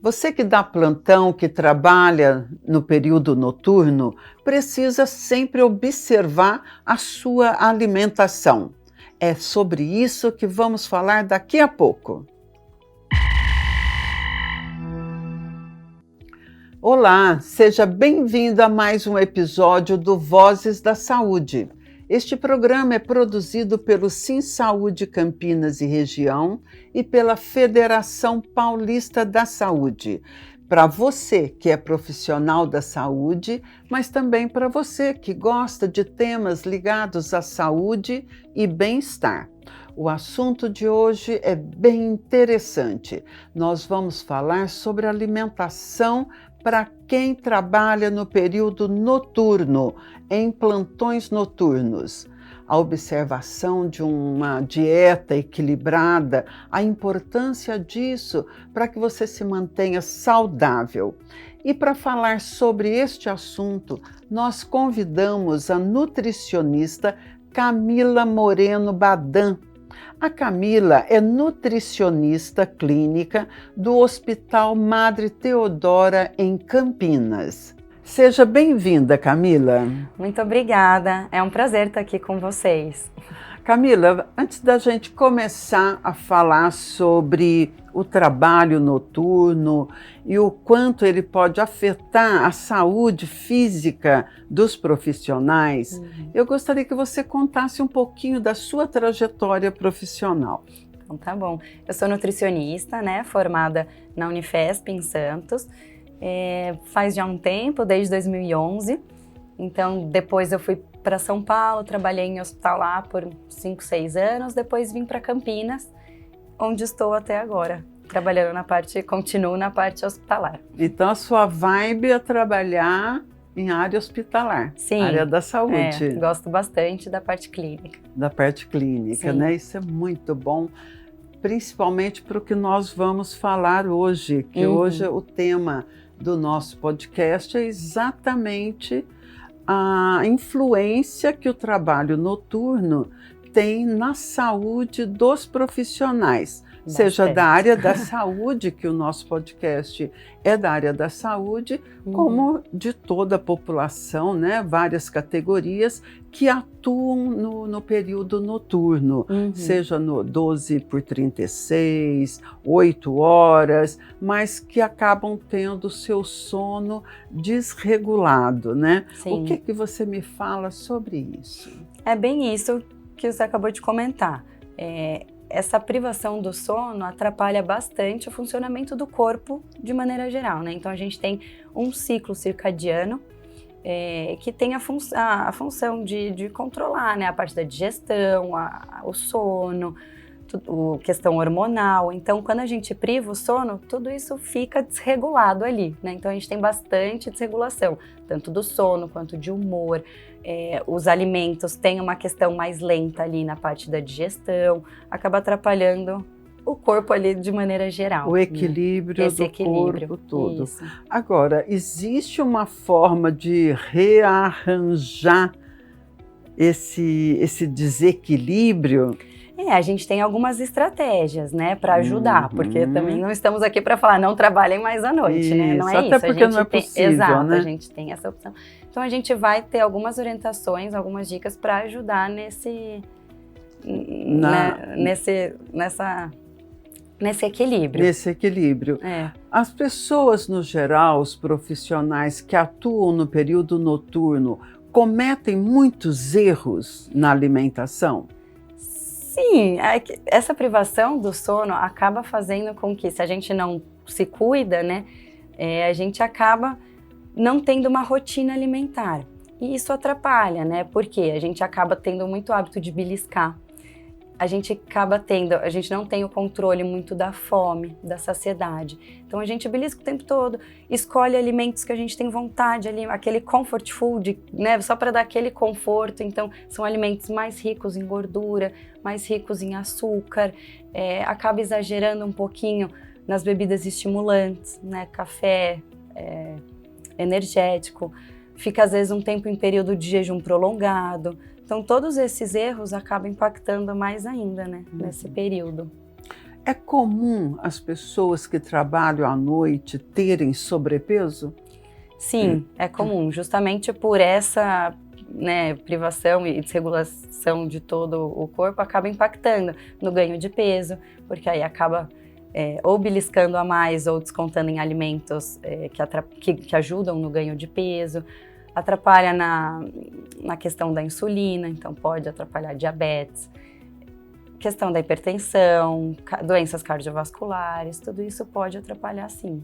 Você que dá plantão, que trabalha no período noturno, precisa sempre observar a sua alimentação. É sobre isso que vamos falar daqui a pouco. Olá, seja bem-vindo a mais um episódio do Vozes da Saúde. Este programa é produzido pelo SimSaúde Campinas e Região e pela Federação Paulista da Saúde. Para você que é profissional da saúde, mas também para você que gosta de temas ligados à saúde e bem-estar. O assunto de hoje é bem interessante. Nós vamos falar sobre alimentação para quem trabalha no período noturno, em plantões noturnos. A observação de uma dieta equilibrada, a importância disso para que você se mantenha saudável. E para falar sobre este assunto, nós convidamos a nutricionista Camila Moreno Badan. A Camila é nutricionista clínica do Hospital Madre Teodora, em Campinas. Seja bem-vinda, Camila. Muito obrigada, é um prazer estar aqui com vocês. Camila, antes da gente começar a falar sobre o trabalho noturno e o quanto ele pode afetar a saúde física dos profissionais, eu gostaria que você contasse um pouquinho da sua trajetória profissional. Então tá bom, eu sou nutricionista, formada na Unifesp em Santos, faz já um tempo, desde 2011, então depois eu fui para São Paulo, trabalhei em hospital lá por 5, 6 anos, depois vim para Campinas, onde estou até agora, trabalhando continuo na parte hospitalar. Então a sua vibe é trabalhar em área hospitalar, sim, área da saúde. Gosto bastante da parte clínica. Da parte clínica, sim, né? Isso é muito bom, principalmente para o que nós vamos falar hoje, que hoje o tema do nosso podcast é exatamente a influência que o trabalho noturno tem na saúde dos profissionais, seja da área da saúde, que o nosso podcast é da área da saúde, como de toda a população, né? Várias categorias que atuam no período noturno, seja no 12x36, 8 horas, mas que acabam tendo seu sono desregulado, né? Sim. O que você me fala sobre isso? É bem isso que você acabou de comentar. Essa privação do sono atrapalha bastante o funcionamento do corpo de maneira geral, né? Então a gente tem um ciclo circadiano que tem a função de controlar, né? A parte da digestão, o sono, questão hormonal. Então quando a gente priva o sono, tudo isso fica desregulado ali, né? Então a gente tem bastante desregulação, tanto do sono quanto de humor. Os alimentos têm uma questão mais lenta ali na parte da digestão, acaba atrapalhando o corpo ali de maneira geral. O equilíbrio do corpo todo. Isso. Agora, existe uma forma de rearranjar esse desequilíbrio? A gente tem algumas estratégias, né, para ajudar, porque também não estamos aqui para falar não trabalhem mais à noite, né? Não é isso. Até porque não é possível, exato, né? A gente tem essa opção. Então a gente vai ter algumas orientações, algumas dicas para ajudar nesse equilíbrio. Nesse equilíbrio. As pessoas, no geral, os profissionais que atuam no período noturno, cometem muitos erros na alimentação? Sim, essa privação do sono acaba fazendo com que, se a gente não se cuida, né, a gente acaba não tendo uma rotina alimentar. E isso atrapalha, né, porque a gente acaba tendo muito hábito de beliscar. A gente não tem o controle muito da fome, da saciedade. Então a gente belisca o tempo todo, escolhe alimentos que a gente tem vontade ali, aquele comfort food, né, só para dar aquele conforto. Então são alimentos mais ricos em gordura, mais ricos em açúcar, acaba exagerando um pouquinho nas bebidas estimulantes, né, café, energético, fica às vezes um tempo em período de jejum prolongado. Então todos esses erros acabam impactando mais ainda, né, nesse período. É comum as pessoas que trabalham à noite terem sobrepeso? Sim, é comum, justamente por essa, né, privação e desregulação de todo o corpo acaba impactando no ganho de peso, porque aí acaba ou beliscando a mais ou descontando em alimentos que ajudam no ganho de peso, atrapalha na questão da insulina, então pode atrapalhar diabetes, questão da hipertensão, doenças cardiovasculares, tudo isso pode atrapalhar sim.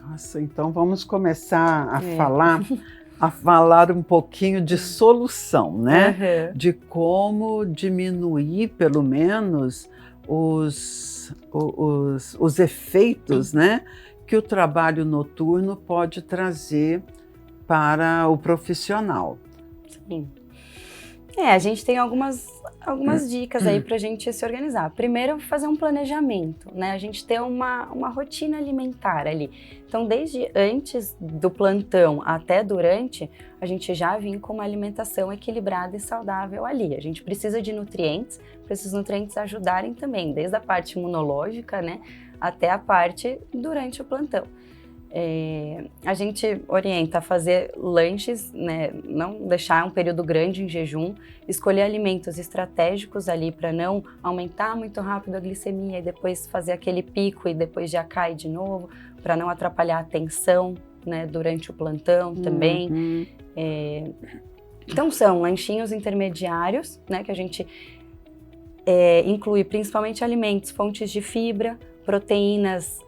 Nossa, então vamos começar a falar um pouquinho de solução, né? Uhum. De como diminuir, pelo menos, os efeitos, né, que o trabalho noturno pode trazer para o profissional. Sim. A gente tem algumas dicas aí para a gente se organizar. Primeiro, fazer um planejamento, né? A gente ter uma rotina alimentar ali. Então, desde antes do plantão até durante, a gente já vem com uma alimentação equilibrada e saudável ali. A gente precisa de nutrientes, para esses nutrientes ajudarem também, desde a parte imunológica, né, até a parte durante o plantão. A gente orienta a fazer lanches, né, não deixar um período grande em jejum, escolher alimentos estratégicos ali para não aumentar muito rápido a glicemia e depois fazer aquele pico e depois já cai de novo, para não atrapalhar a tensão, né, durante o plantão também. Uhum. Então são lanchinhos intermediários, né, que a gente inclui principalmente alimentos, fontes de fibra, proteínas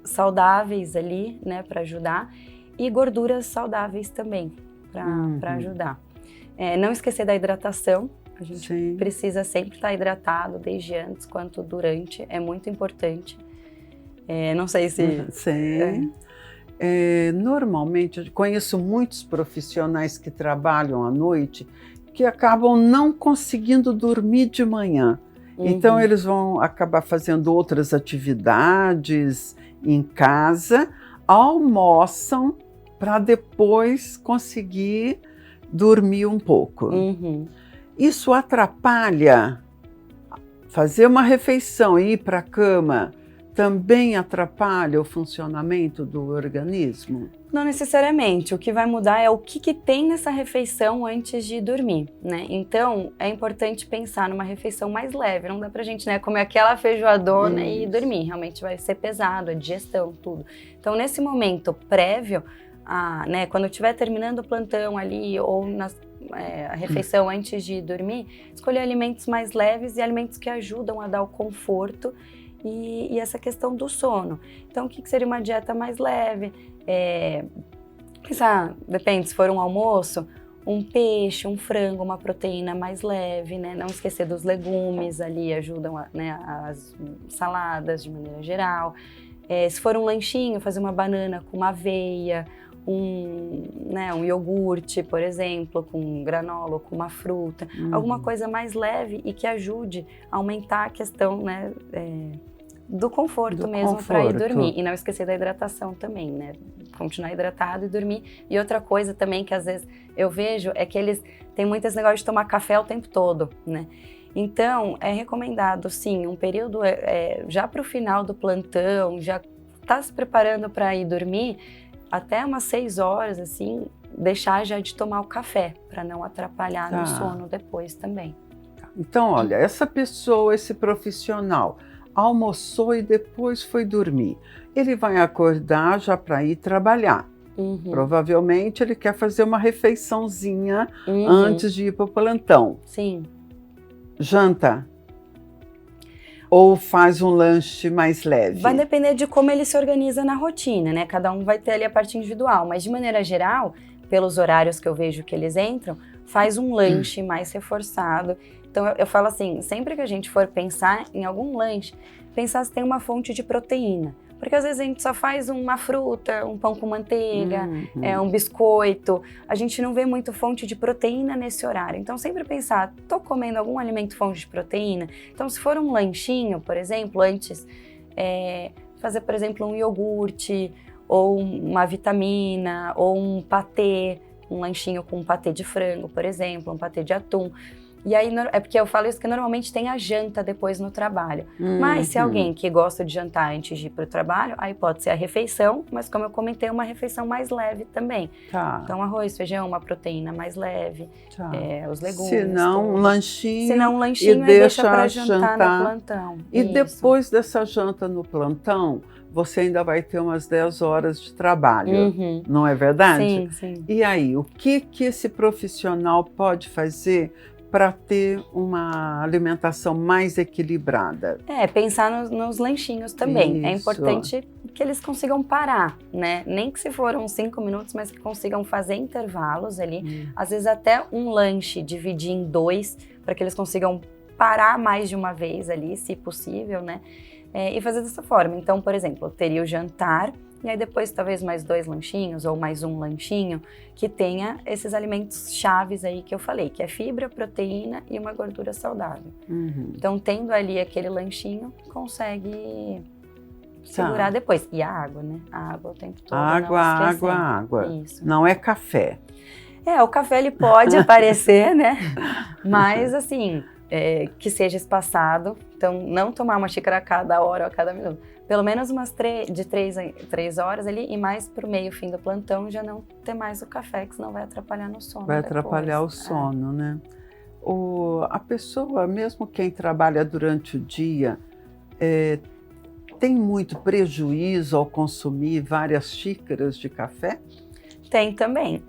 saudáveis ali, né, para ajudar, e gorduras saudáveis também, para ajudar. Não esquecer da hidratação, a gente precisa sempre estar hidratado, desde antes quanto durante, é muito importante. Não sei se... Sim. Normalmente, eu conheço muitos profissionais que trabalham à noite que acabam não conseguindo dormir de manhã. Então, eles vão acabar fazendo outras atividades em casa, almoçam para depois conseguir dormir um pouco. Isso atrapalha fazer uma refeição e ir para a cama, também atrapalha o funcionamento do organismo? Não necessariamente, o que vai mudar é o que tem nessa refeição antes de dormir, né? Então, é importante pensar numa refeição mais leve, não dá pra gente, né, comer aquela feijoadona e dormir, realmente vai ser pesado, a digestão, tudo. Então, nesse momento prévio, né, quando estiver terminando o plantão ali, ou a refeição antes de dormir, escolher alimentos mais leves e alimentos que ajudam a dar o conforto e essa questão do sono. Então, o que seria uma dieta mais leve? Depende, se for um almoço, um peixe, um frango, uma proteína mais leve, né? Não esquecer dos legumes ali, ajudam as saladas de maneira geral. Se for um lanchinho, fazer uma banana com uma aveia, um iogurte, por exemplo, com granola ou com uma fruta. Alguma coisa mais leve e que ajude a aumentar a questão, né, do conforto mesmo para ir dormir. E não esquecer da hidratação também, né? Continuar hidratado e dormir. E outra coisa também que às vezes eu vejo é que eles têm muito esse negócio de tomar café o tempo todo, né? Então, é recomendado, sim, um período já para o final do plantão, já tá se preparando para ir dormir, até umas 6 horas, assim, deixar já de tomar o café, para não atrapalhar no sono depois também. Então, olha, essa pessoa, esse profissional, almoçou e depois foi dormir. Ele vai acordar já para ir trabalhar. Provavelmente ele quer fazer uma refeiçãozinha antes de ir para o plantão. Sim. Janta? Ou faz um lanche mais leve? Vai depender de como ele se organiza na rotina, né? Cada um vai ter ali a parte individual, mas de maneira geral, pelos horários que eu vejo que eles entram, faz um lanche mais reforçado. Então eu falo assim, sempre que a gente for pensar em algum lanche, pensar se tem uma fonte de proteína. Porque às vezes a gente só faz uma fruta, um pão com manteiga, um biscoito. A gente não vê muito fonte de proteína nesse horário. Então sempre pensar, tô comendo algum alimento fonte de proteína? Então se for um lanchinho, por exemplo, antes, fazer, por exemplo, um iogurte, ou uma vitamina, ou um patê, um lanchinho com um patê de frango, por exemplo, um patê de atum. E aí, é porque eu falo isso que normalmente tem a janta depois no trabalho. Mas se alguém que gosta de jantar antes de ir para o trabalho, aí pode ser a refeição, mas como eu comentei, uma refeição mais leve também. Tá. Então, arroz, feijão, uma proteína mais leve, Tá. os legumes. Se não, um lanchinho. Se não, um lanchinho e deixa para jantar no plantão. E depois dessa janta no plantão, você ainda vai ter umas 10 horas de trabalho, não é verdade? Sim, sim. E aí, o que esse profissional pode fazer para ter uma alimentação mais equilibrada? Pensar nos lanchinhos também. Isso. É importante que eles consigam parar, né? Nem que se foram 5 minutos, mas que consigam fazer intervalos ali. Às vezes até um lanche dividir em 2, para que eles consigam parar mais de uma vez ali, se possível, né? E fazer dessa forma. Então, por exemplo, eu teria o jantar, e aí depois talvez mais 2 lanchinhos ou mais um lanchinho que tenha esses alimentos chaves aí que eu falei, que é fibra, proteína e uma gordura saudável. Então, tendo ali aquele lanchinho, consegue segurar depois. E a água, né? A água o tempo todo. Água. Isso. Não é café. O café ele pode aparecer, né? Mas assim, que seja espaçado. Então, não tomar uma xícara a cada hora ou a cada minuto. Pelo menos umas 3 horas ali e mais pro meio, fim do plantão, já não ter mais o café, que senão vai atrapalhar no sono. Vai atrapalhar o sono, né? A pessoa, mesmo quem trabalha durante o dia, tem muito prejuízo ao consumir várias xícaras de café? Tem também.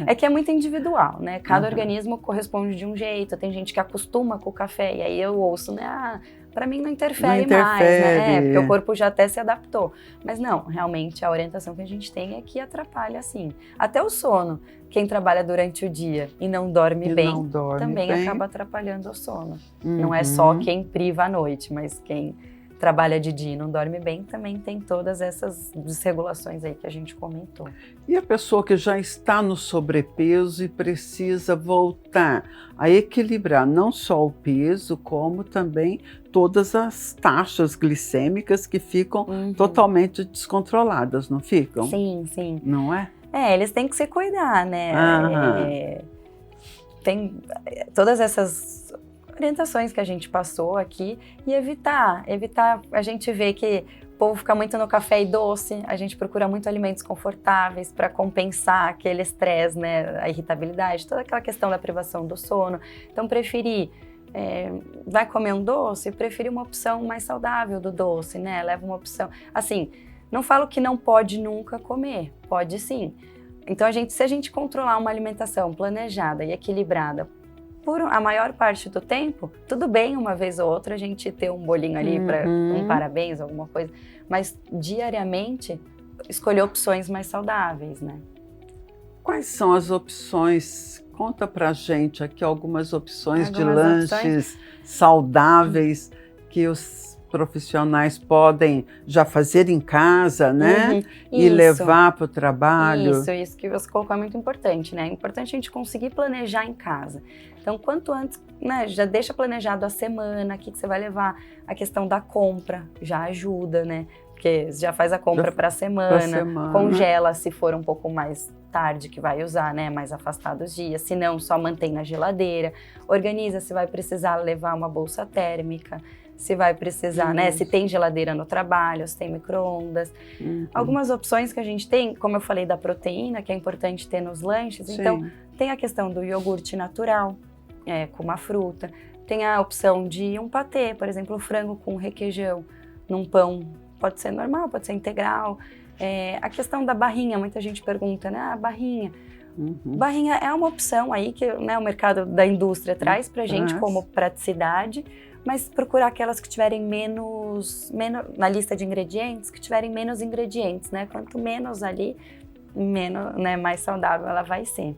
É que é muito individual, né? Cada organismo corresponde de um jeito. Tem gente que acostuma com o café e aí eu ouço, né? Para mim não interfere mais, né? Porque o corpo já até se adaptou. Mas não, realmente a orientação que a gente tem é que atrapalha, assim. Até o sono. Quem trabalha durante o dia e não dorme bem, também acaba atrapalhando o sono. Não é só quem priva à noite, mas quem trabalha de dia e não dorme bem, também tem todas essas desregulações aí que a gente comentou. E a pessoa que já está no sobrepeso e precisa voltar a equilibrar não só o peso, como também todas as taxas glicêmicas que ficam totalmente descontroladas, não ficam? Sim, sim. Não é? Eles têm que se cuidar, né? Tem todas essas orientações que a gente passou aqui e evitar, a gente vê que o povo fica muito no café e doce, a gente procura muito alimentos confortáveis para compensar aquele estresse, né, a irritabilidade, toda aquela questão da privação do sono. Então preferir, vai comer um doce, preferir uma opção mais saudável do doce, né, leva uma opção, assim, não falo que não pode nunca comer, pode sim. Então se a gente controlar uma alimentação planejada e equilibrada por a maior parte do tempo, tudo bem uma vez ou outra a gente ter um bolinho ali para um parabéns, alguma coisa, mas diariamente escolher opções mais saudáveis, né? Quais são as opções? Conta pra gente aqui algumas opções de lanches saudáveis que os profissionais podem já fazer em casa, né? E levar para o trabalho. Isso que você colocou é muito importante, né? É importante a gente conseguir planejar em casa. Então, quanto antes, né, já deixa planejado a semana, o que você vai levar. A questão da compra já ajuda, né? Porque já faz a compra para a semana, congela se for um pouco mais tarde que vai usar, né? Mais afastado os dias. Se não, só mantém na geladeira. Organiza se vai precisar levar uma bolsa térmica. Se vai precisar, né? Se tem geladeira no trabalho, se tem micro-ondas. Algumas opções que a gente tem, como eu falei da proteína, que é importante ter nos lanches. Sim. Então, tem a questão do iogurte natural, com uma fruta. Tem a opção de um patê, por exemplo, frango com requeijão num pão. Pode ser normal, pode ser integral. A questão da barrinha, muita gente pergunta, né? A barrinha. Barrinha é uma opção aí que, né, o mercado da indústria traz pra gente como praticidade. Mas procurar aquelas que tiverem menos na lista de ingredientes, que tiverem menos ingredientes, né? Quanto menos ali, menos, né, mais saudável ela vai ser.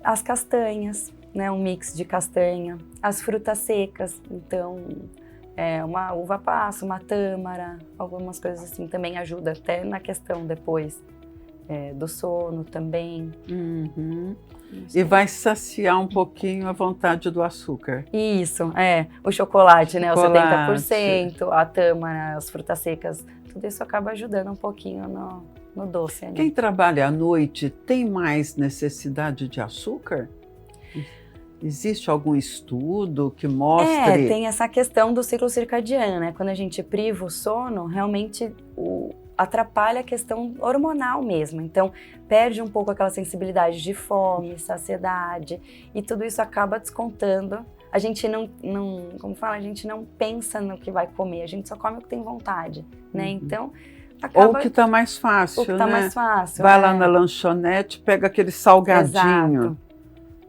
As castanhas, né? Um mix de castanha. As frutas secas, então, uma uva passa, uma tâmara, algumas coisas assim também ajuda até na questão depois do sono também. E vai saciar um pouquinho a vontade do açúcar. Isso, o chocolate, né? O 70%, a tâmara, as frutas secas, tudo isso acaba ajudando um pouquinho no doce. Né? Quem trabalha à noite tem mais necessidade de açúcar? Existe algum estudo que mostre? Tem essa questão do ciclo circadiano, né? Quando a gente priva o sono, realmente atrapalha a questão hormonal mesmo. Então, perde um pouco aquela sensibilidade de fome, saciedade, e tudo isso acaba descontando. A gente não como fala, a gente não pensa no que vai comer, a gente só come o que tem vontade, né? Então, acaba... Ou o que está mais fácil, o que tá né? mais fácil. Vai lá na lanchonete, pega aquele salgadinho. Exato.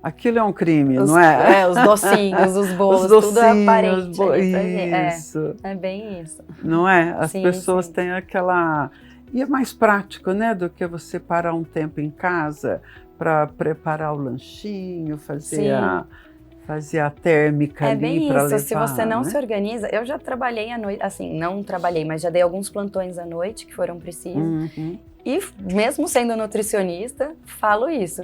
Aquilo é um crime, não é? Os docinhos, os bolos, Os docinhos, tudo é aparente ali pra gente. isso. É bem isso. Não é? As Sim, pessoas sim. têm aquela... E é mais prático, né? Do que você parar um tempo em casa para preparar o lanchinho, fazer a térmica ali bem para isso, levar. se você não né? se organiza... Eu já trabalhei à noite, assim, não trabalhei, mas já dei alguns plantões à noite que foram precisos. Uhum. E mesmo sendo nutricionista, falo isso.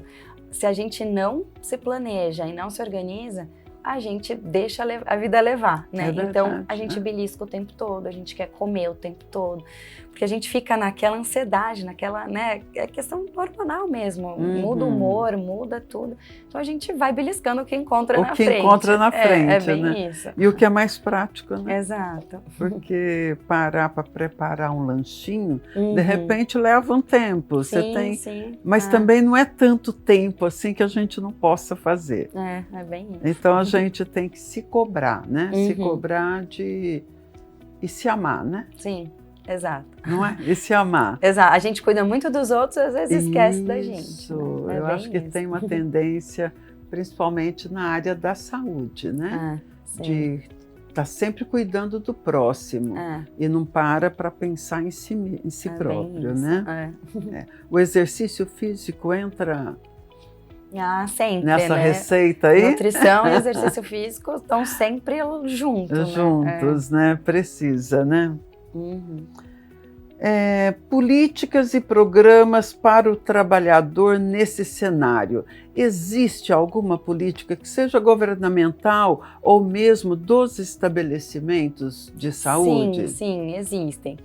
Se a gente não se planeja e não se organiza, a gente deixa a vida levar, né? É verdade, então, a gente belisca o tempo todo, a gente quer comer o tempo todo, porque a gente fica naquela ansiedade, naquela, né? É questão hormonal mesmo, muda o humor, muda tudo. Então, a gente vai beliscando o que encontra na frente. O que encontra na frente, é bem né? isso. E o que é mais prático, né? Exato. Porque parar para preparar um lanchinho, de repente leva um tempo. Você tem, sim. mas também não é tanto tempo assim que a gente não possa fazer. É bem isso. Então a gente tem que se cobrar, né? Se cobrar e se amar, né? Sim, exato. Não é? E se amar. Exato. A gente cuida muito dos outros e às vezes esquece da gente. Isso. Né? Eu acho que tem uma tendência, principalmente na área da saúde, né? De estar sempre cuidando do próximo e não para pensar em si próprio, né? O exercício físico entra sempre, nessa né? receita aí? Nutrição e exercício físico estão sempre juntos, Juntos, né? Precisa, né? Políticas e programas para o trabalhador nesse cenário. Existe alguma política que seja governamental ou mesmo dos estabelecimentos de saúde? Sim, existem.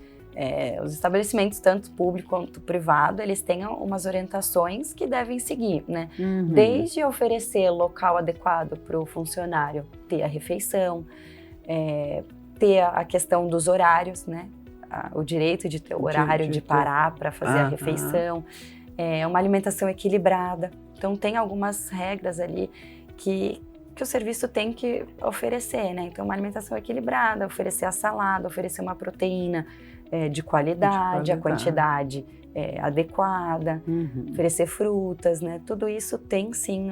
Os estabelecimentos, tanto público quanto privado, eles têm umas orientações que devem seguir, né? Desde oferecer local adequado para o funcionário ter a refeição, ter a questão dos horários, né? O direito de ter o horário de parar para fazer a refeição, uma alimentação equilibrada. Então, tem algumas regras ali que o serviço tem que oferecer, né? Então, uma alimentação equilibrada, oferecer a salada, oferecer uma proteína de qualidade, a quantidade adequada, oferecer frutas, né? Tudo isso tem, sim,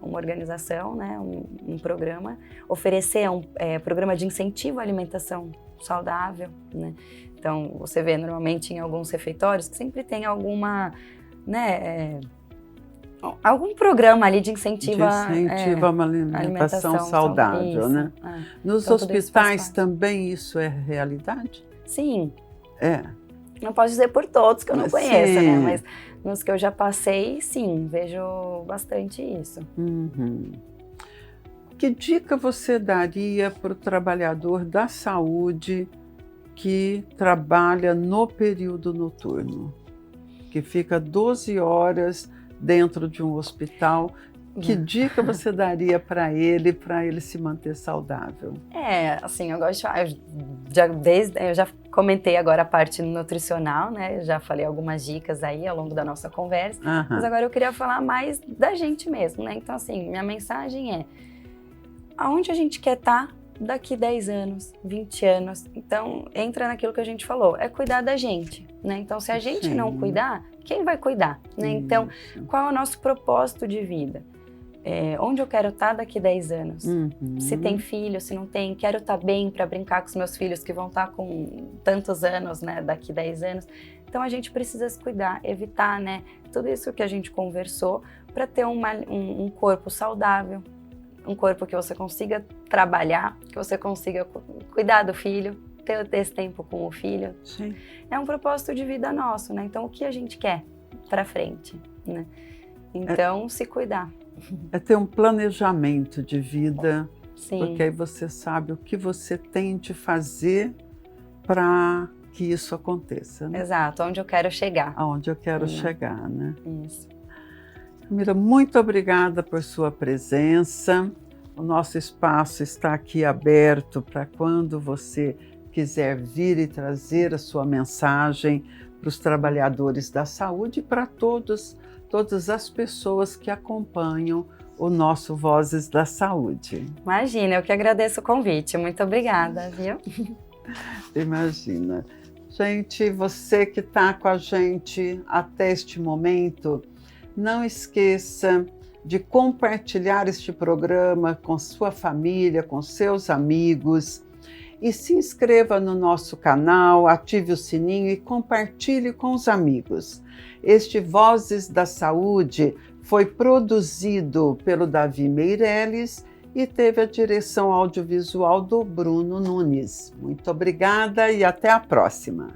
uma organização, né? Um programa. Oferecer um programa de incentivo à alimentação saudável, né? Então, você vê normalmente em alguns refeitórios que sempre tem alguma, né, algum programa ali de incentivo a uma alimentação saudável, né? Nos então, hospitais também isso é realidade? Sim. Não posso dizer por todos que eu não conheço, né? Mas nos que eu já passei, sim, vejo bastante isso. Que dica você daria para o trabalhador da saúde que trabalha no período noturno, que fica 12 horas dentro de um hospital? Que dica você daria para ele se manter saudável? Assim, eu gosto de eu já comentei agora a parte nutricional, né? Eu já falei algumas dicas aí ao longo da nossa conversa, mas agora eu queria falar mais da gente mesmo, né? Então, assim, minha mensagem é: aonde a gente quer estar daqui 10 anos, 20 anos? Então, entra naquilo que a gente falou, é cuidar da gente, né? Então, se a gente não cuidar, quem vai cuidar, né? Então, qual é o nosso propósito de vida? Onde eu quero estar daqui 10 anos? Se tem filho, se não tem, quero estar bem para brincar com os meus filhos que vão estar com tantos anos, né, daqui 10 anos. Então a gente precisa se cuidar, evitar, né, tudo isso que a gente conversou para ter um corpo saudável, um corpo que você consiga trabalhar, que você consiga cuidar do filho, ter esse tempo com o filho. Sim. É um propósito de vida nosso, né? Então o que a gente quer para frente, né? Então se cuidar. É ter um planejamento de vida, porque aí você sabe o que você tem de fazer para que isso aconteça, né? Exato, onde eu quero chegar. Aonde eu quero chegar, né? Isso. Camila, muito obrigada por sua presença. O nosso espaço está aqui aberto para quando você quiser vir e trazer a sua mensagem para os trabalhadores da saúde e para todas as pessoas que acompanham o nosso Vozes da Saúde. Imagina, eu que agradeço o convite. Muito obrigada, viu? Imagina. Gente, você que está com a gente até este momento, não esqueça de compartilhar este programa com sua família, com seus amigos e se inscreva no nosso canal, ative o sininho e compartilhe com os amigos. Este Vozes da Saúde foi produzido pelo Davi Meirelles e teve a direção audiovisual do Bruno Nunes. Muito obrigada e até a próxima!